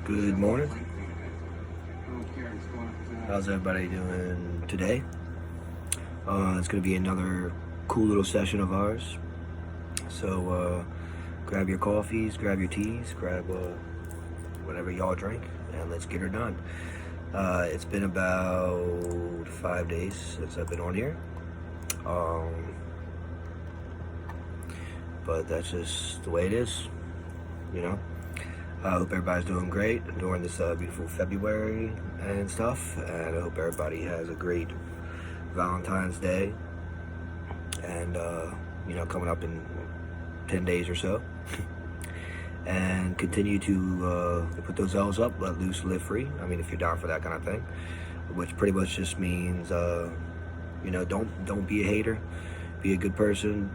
Good morning. How's everybody doing today? It's going to be another cool little session of ours. So grab your coffees, grab your teas, grab whatever y'all drink, and let's get her done. It's been about 5 days since I've been on here. But that's just the way it is, you know. I hope everybody's doing great during this beautiful February and stuff, and I hope everybody has a great Valentine's Day, and coming up in 10 days or so. And continue to put those L's up, let loose, live free. I mean, if you're down for that kind of thing, which pretty much just means, don't be a hater, be a good person.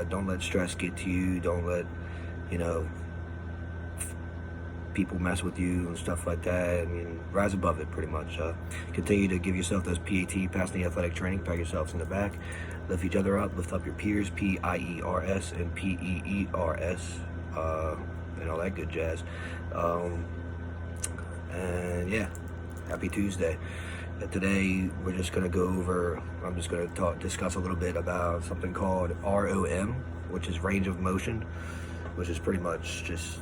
Don't let stress get to you. Don't let, people mess with you and stuff like that. I mean, rise above it, pretty much. Continue to give yourself those PAT, passing the athletic training, pat yourselves in the back, lift each other up, lift up your peers, PIERS and PEERS, and all that good jazz. And yeah, happy Tuesday. Today we're just gonna go over, I'm just gonna discuss a little bit about something called ROM, which is range of motion, which is pretty much just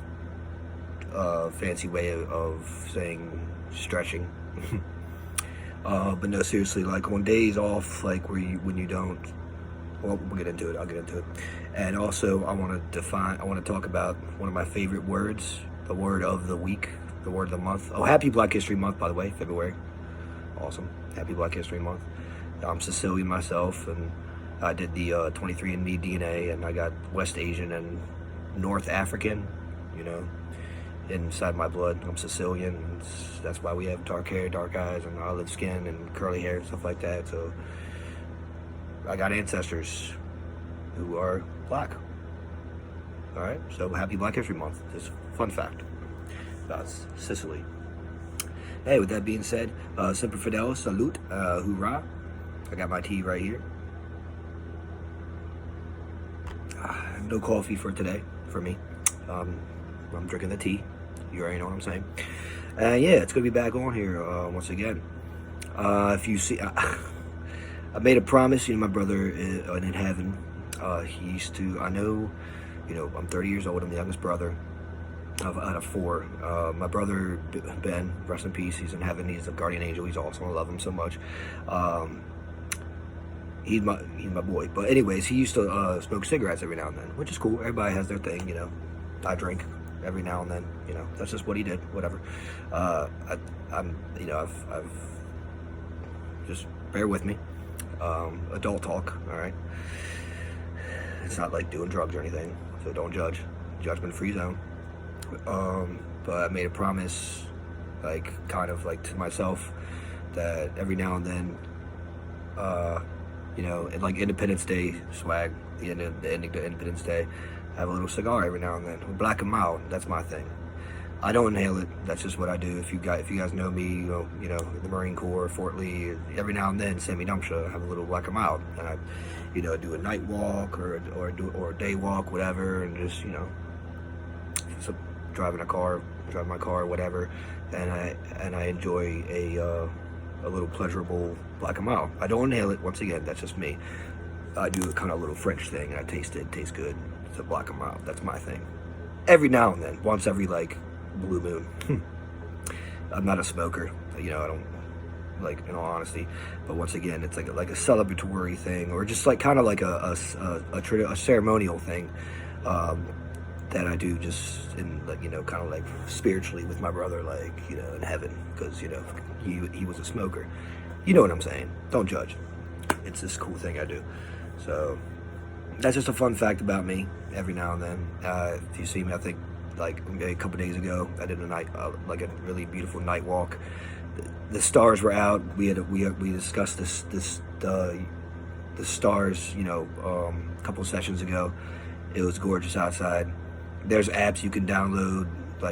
a fancy way of saying stretching. But no, seriously, like on days off, like when you don't, well, we'll get into it, I'll get into it. And also I want to talk about one of my favorite words, the word of the week, the word of the month. Oh, happy Black History Month, by the way, February. Awesome, happy Black History Month. I'm Sicilian myself, and I did the 23andMe DNA, and I got West Asian and North African, inside my blood. I'm Sicilian, and that's why we have dark hair, dark eyes, and olive skin, and curly hair, and stuff like that. So I got ancestors who are black. All right, so happy Black History Month. Just fun fact about Sicily. Hey, with that being said, Semper Fidelis, salute, hoorah. I got my tea right here. No coffee for today, for me. I'm drinking the tea. You already know what I'm saying. Yeah, it's gonna be back on here once again. If you see, I made a promise. My brother in heaven. He used to. I know. I'm 30 years old. I'm the youngest brother out of 4. My brother Ben, rest in peace. He's in heaven. He's a guardian angel. He's awesome. I love him so much. He's my boy. But anyways, he used to smoke cigarettes every now and then, which is cool. Everybody has their thing. I drink every now and then, that's just what he did, whatever. I've just bear with me. Adult talk, all right? It's not like doing drugs or anything, so don't judge. Judgment-free zone. But I made a promise, to myself, that every now and then, and like Independence Day swag, the ending to Independence Day, I have a little cigar every now and then. Black and mild, that's my thing. I don't inhale it. That's just what I do. If you guys know me, the Marine Corps, Fort Lee, every now and then, Sammy Dumpsha, I have a little black and mild, and I, do a night walk or a day walk, whatever, and just drive my car, whatever, and I enjoy a little pleasurable black and mild. I don't inhale it. Once again, that's just me. I do a kind of little French thing, and I taste it. It tastes good. It's a black and mild. That's my thing. Every now and then, once every blue moon. I'm not a smoker. I don't, in all honesty. But once again, it's like a celebratory thing, or just kind of like a ceremonial thing that I do just in kind of spiritually with my brother, in heaven, because he was a smoker. You know what I'm saying? Don't judge. It's this cool thing I do. So that's just a fun fact about me. Every now and then, if you see me, I think maybe a couple days ago, I did a a really beautiful night walk. The stars were out. We discussed the stars, a couple sessions ago. It was gorgeous outside. There's apps you can download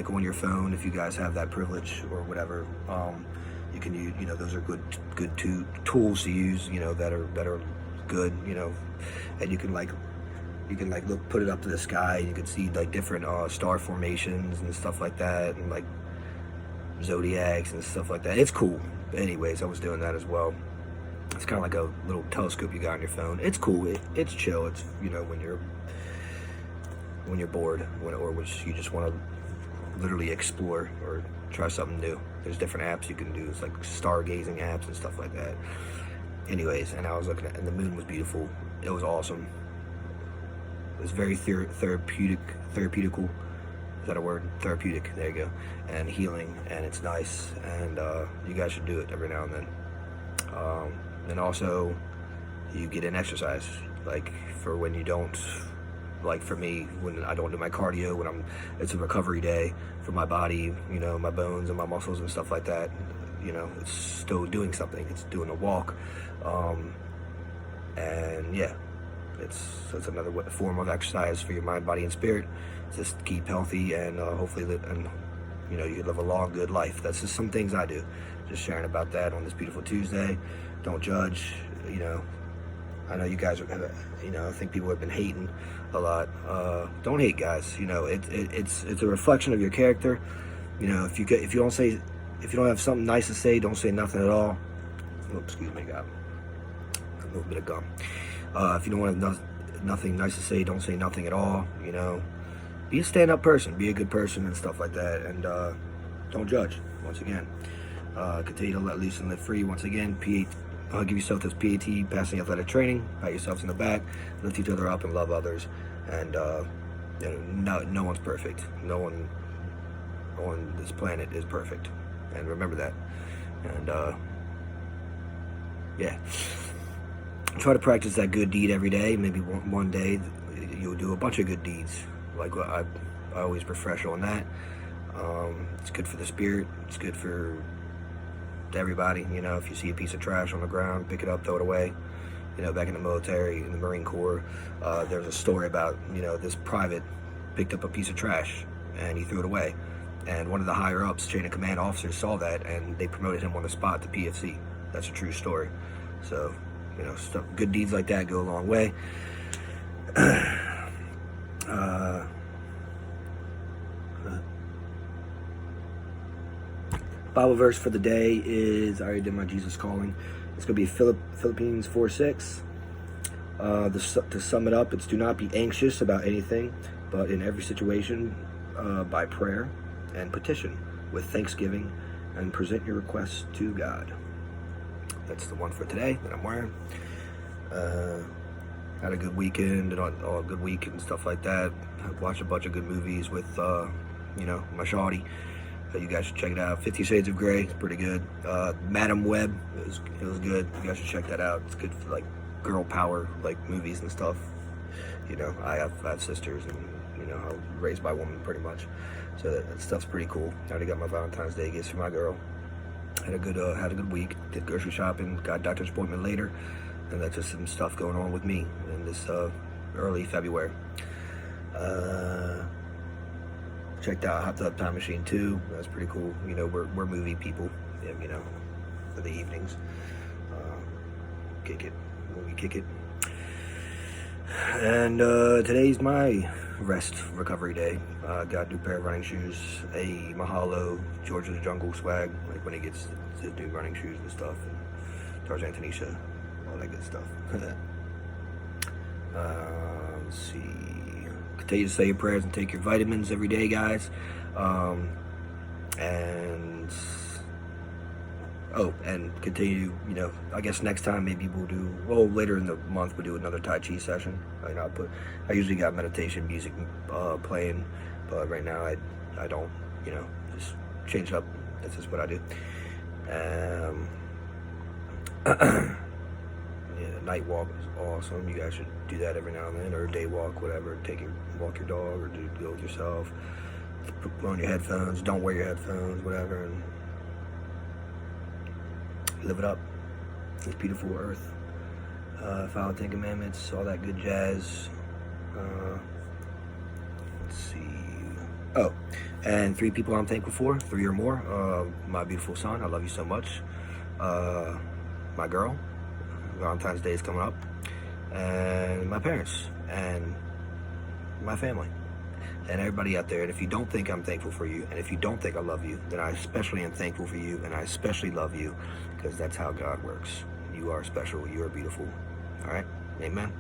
on your phone if you guys have that privilege or whatever. You can use, those are good tools to use, that are good, and you can put it up to the sky, and you can see different star formations and stuff like that, and zodiacs and stuff like that. It's cool. Anyways, I was doing that as well. It's kind of like a little telescope you got on your phone. It's cool. It's chill. It's, you know, when you're bored, or which you just want to literally explore or try something new. There's different apps you can do. It's like stargazing apps and stuff like that. Anyways, and I was looking at, and the moon was beautiful. It was awesome. It was very therapeutical. Is that a word? Therapeutic. There you go. And healing, and it's nice. And you guys should do it every now and then. And also, you get in exercise. Like for when you don't. Like for me, when I don't do my cardio, it's a recovery day for my body, you know, my bones and my muscles and stuff like that. You know, it's still doing something. It's doing a walk, and yeah, it's another form of exercise for your mind, body, and spirit. Just keep healthy and hopefully you know, you live a long, good life. That's just some things I do. Just sharing about that on this beautiful Tuesday. Don't judge. You know, I know you guys are gonna, you know, I think people have been hating a lot. Don't hate, guys. You know, it's a reflection of your character. You know, if you don't have something nice to say, don't say nothing at all. Oh, excuse me, got a little bit of gum. If you don't have nothing nice to say, don't say nothing at all. You know, be a stand-up person, be a good person and stuff like that, and don't judge. Once again, continue to let loose and live free. Once again, give yourself this PAT, passing athletic training, pat yourselves in the back, lift each other up and love others. And you know, no one's perfect. No one on this planet is perfect. And remember that. And yeah, try to practice that good deed every day. Maybe one day you'll do a bunch of good deeds. Like I always refresh on that. It's good for the spirit. It's good for everybody. You know, if you see a piece of trash on the ground, pick it up, throw it away. You know, back in the military, in the Marine Corps, there's a story about, you know, this private picked up a piece of trash and he threw it away. And one of the higher ups, chain of command officers, saw that and they promoted him on the spot to PFC. That's a true story. So, you know, good deeds like that go a long way. Bible verse for the day is, I already did my Jesus calling. It's going to be Philippians 4:6. To sum it up, it's do not be anxious about anything, but in every situation, by prayer and petition, with thanksgiving, and present your requests to God. That's the one for today that I'm wearing. Had a good weekend and all a good week and stuff like that. I watched a bunch of good movies with, you know, my shawty. You guys should check it out. 50 Shades of Grey, it's pretty good. Madam Web, it was good. You guys should check that out. It's good for like girl power, like movies and stuff. You know, I have sisters, and you know, I was raised by a woman pretty much. So that stuff's pretty cool. I already got my Valentine's Day gifts for my girl. Had a good week. Did grocery shopping. Got a doctor's appointment later, and that's just some stuff going on with me in this early February. Checked out Hot Tub Time Machine 2. That's pretty cool. You know, we're movie people, you know, for the evenings. Kick it. And today's my rest recovery day. Got a new pair of running shoes, a Mahalo Georgia Jungle swag, like when he gets his new running shoes and stuff, and Tarzan Tanisha, all that good stuff. Let's see. Continue to say your prayers and take your vitamins every day, guys. And continue, you know, I guess next time maybe we'll do, well, later in the month we'll do another Tai Chi session. You know, I usually got meditation music playing, but right now I don't, you know, just change up. That's just what I do. Yeah, night walk is awesome. You guys should do that every now and then, or a day walk, whatever. Walk your dog, or go with yourself. Put on your headphones. Don't wear your headphones, whatever, and live it up. This beautiful earth. Follow the 10 Commandments, all that good jazz. Let's see. Oh, and 3 people I'm thankful for, 3 or more. My beautiful son, I love you so much. My girl. Valentine's Day is coming up, and my parents, and my family. and everybody out there. And if you don't think I'm thankful for you, and if you don't think I love you, then I especially am thankful for you, and I especially love you, because that's how God works. You are special. You are beautiful. All right? Amen?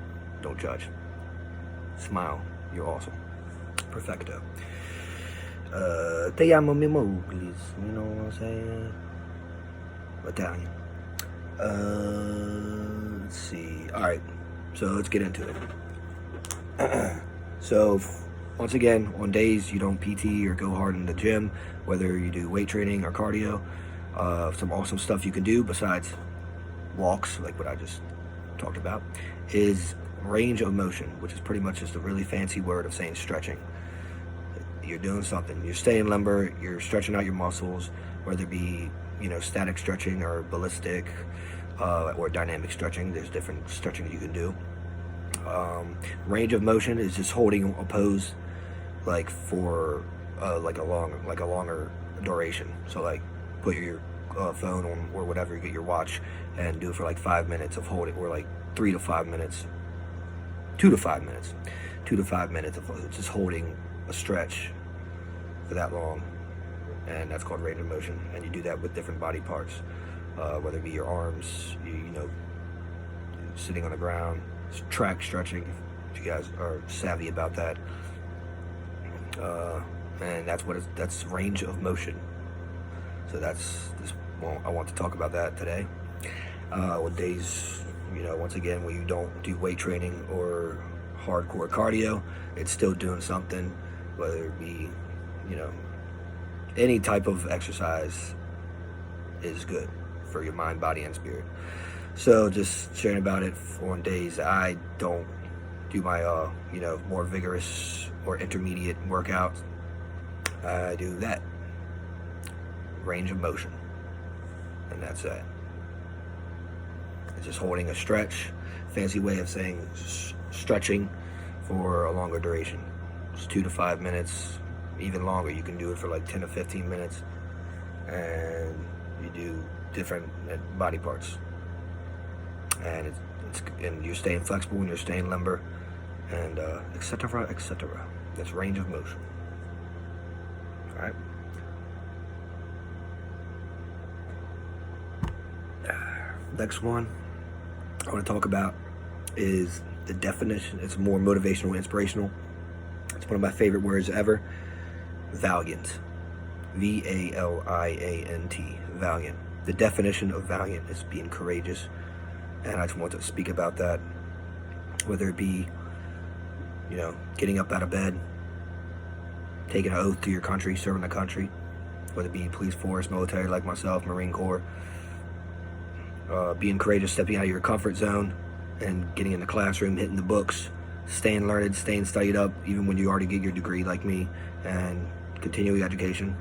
Don't judge. Smile. You're awesome. Perfecto. Te amo mi moglis. You know what I'm saying? Italian. Let's see. All right. So let's get into it. So once again, on days you don't PT or go hard in the gym, whether you do weight training or cardio, some awesome stuff you can do besides walks, like what I just talked about, is range of motion, which is pretty much just a really fancy word of saying stretching. You're doing something. You're staying limber. You're stretching out your muscles, whether it be, you know, static stretching or ballistic or dynamic stretching. There's different stretching you can do. Range of motion is just holding a pose like for like a longer duration. So like put your phone on or whatever, you get your watch, and do it for like 5 minutes of holding, or like 3 to 5 minutes, 2 to 5 minutes, 2 to 5 minutes of just holding a stretch for that long, and that's called range of motion. And you do that with different body parts, whether it be your arms, you know, sitting on the ground, track stretching, if you guys are savvy about that. And that's range of motion. So that's this. Well, I want to talk about that today. With days, you know, once again, when you don't do weight training or hardcore cardio, it's still doing something, whether it be, you know, any type of exercise is good for your mind, body, and spirit. So just sharing about it on days I don't do my, you know, more vigorous or intermediate workouts. I do that. Range of motion. And that's it. It's just holding a stretch. Fancy way of saying stretching for a longer duration. It's 2 to 5 minutes, even longer. You can do it for like 10 to 15 minutes. And you do different body parts. And and you're staying flexible and you're staying limber, and etc., etc. That's range of motion. All right. Next one I want to talk about is the definition. It's more motivational, inspirational. It's one of my favorite words ever. Valiant. VALIANT. Valiant. The definition of valiant is being courageous. And I just want to speak about that, whether it be, you know, getting up out of bed, taking an oath to your country, serving the country, whether it be police force, military like myself, Marine Corps, being courageous, stepping out of your comfort zone and getting in the classroom, hitting the books, staying learned, staying studied up, even when you already get your degree like me, and continuing education,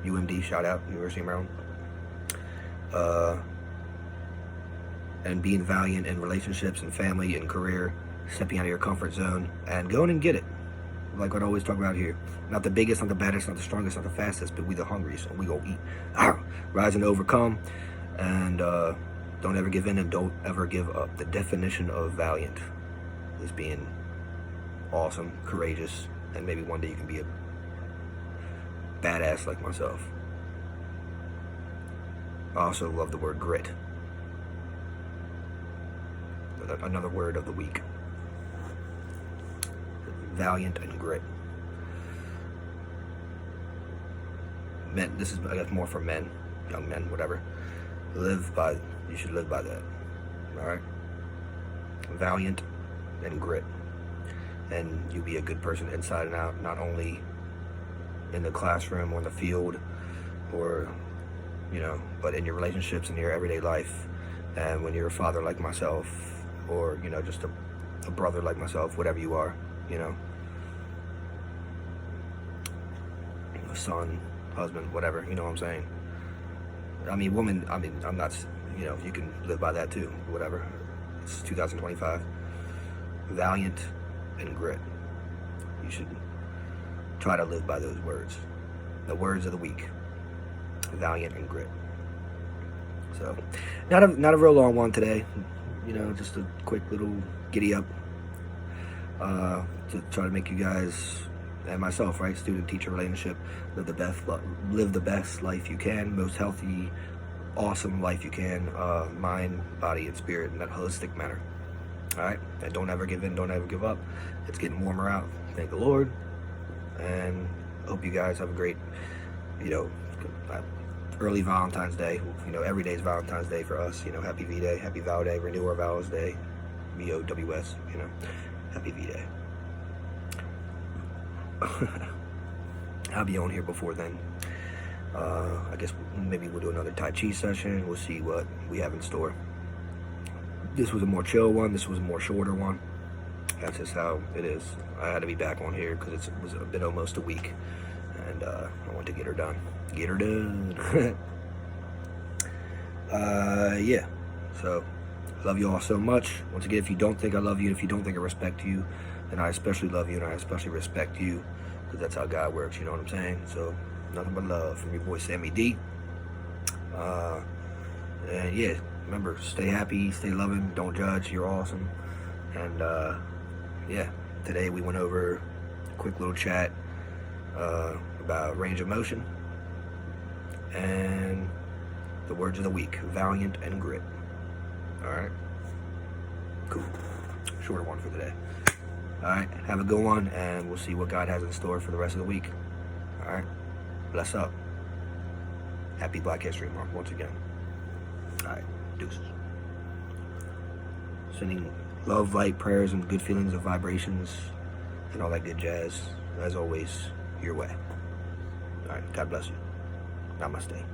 UMD, shout out, University of Maryland. And being valiant in relationships and family and career, stepping out of your comfort zone and going and get it. Like what I always talk about here. Not the biggest, not the baddest, not the strongest, not the fastest, but we the hungriest, and we go eat. Rise and overcome, and don't ever give in and don't ever give up. The definition of valiant is being awesome, courageous, and maybe one day you can be a badass like myself. I also love the word grit. Another word of the week. Valiant and grit. Men, this is, I guess, more for men, young men, whatever. You should live by that. Alright? Valiant and grit. And you'll be a good person inside and out, not only in the classroom or in the field, or, you know, but in your relationships and your everyday life. And when you're a father like myself, or, you know, just a brother like myself, whatever you are, you know, a son, husband, whatever, you know what I'm saying? I mean, woman, I mean, I'm not, you know, you can live by that too, whatever. It's 2025. Valiant and grit. You should try to live by those words. The words of the week. Valiant and grit. So, not a real long one today. You know, just a quick little giddy up to try to make you guys and myself, right? Student-teacher relationship. Live the best life you can, most healthy, awesome life you can, mind, body, and spirit in that holistic manner. All right, and don't ever give in, don't ever give up. It's getting warmer out. Thank the Lord, and hope you guys have a great, early Valentine's Day. Every day is Valentine's Day for us. Happy V-Day, Happy Vow Day, Renew Our Vows Day, VOWS. Happy V-Day. I'll be on here before then. I guess maybe we'll do another Tai Chi session. We'll see what we have in store. This was a more chill one. This was a more shorter one. That's just how it is. I had to be back on here because it was been almost a week, and I want to get her done. Get her done. Yeah. So, love you all so much. Once again, if you don't think I love you, if you don't think I respect you, then I especially love you and I especially respect you, because that's how God works. You know what I'm saying? So, nothing but love from your boy Sammy D. And yeah, remember, stay happy, stay loving, don't judge. You're awesome. And yeah, today we went over a quick little chat about range of motion and the words of the week: valiant and grit. All right, cool. Shorter one for today. All right, have a good one, and we'll see what God has in store for the rest of the week. All right, bless up. Happy Black History Month once again. All right, deuces. Sending love, light, prayers, and good feelings and vibrations and all that good jazz, as always, your way. All right, God bless you. Namaste.